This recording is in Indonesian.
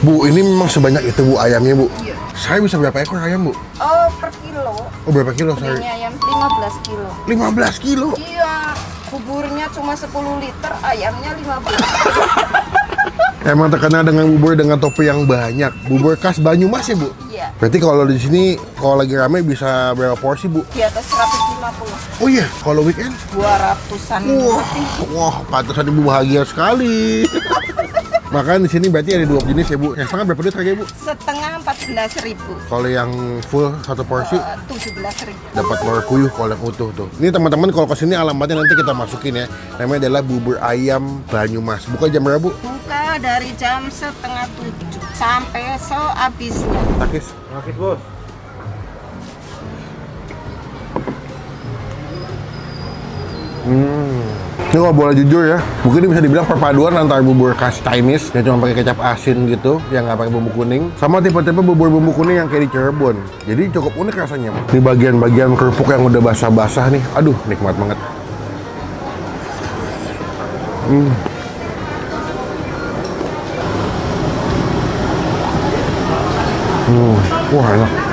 Bu, ini memang sebanyak itu Bu ayamnya Bu? Iya. Saya bisa berapa ekor ayam Bu? Oh, per kilo. Oh berapa kilo saya? Gedenya ayam 15 kilo. 15 kilo? Iya, buburnya cuma 10 liter, ayamnya 15. Emang terkenal dengan bubur dengan topping yang banyak. Bubur khas Banyumas ya Bu? Iya, Berarti kalau di sini kalau lagi rame bisa berapa porsi Bu? di atas 150. Oh iya, kalau weekend? 200-an Wah, lebih. wah, pantesan Ibu bahagia sekali. Makan di sini berarti ada 2 jenis ya Bu. Yang setengah berapa duit harganya Bu? Setengah 14.000. Kalau yang full satu porsi 17.000. dapat telur puyuh kalau yang utuh tuh. Ini teman-teman kalau kesini alamatnya nanti kita masukin ya. Namanya adalah bubur ayam Banyumas. Buka jam berapa Bu? Buka dari jam setengah 7 sampai habisnya. Takis Bos. Ini kalau boleh jujur ya, mungkin ini bisa dibilang perpaduan antara bubur khas Chinese yang cuma pakai kecap asin gitu, yang nggak pakai bumbu kuning, sama tipe-tipe bubur bumbu kuning yang kayak di Cirebon. Jadi cukup unik rasanya. Di bagian-bagian kerupuk yang udah basah-basah nih, aduh nikmat banget. Wah enak.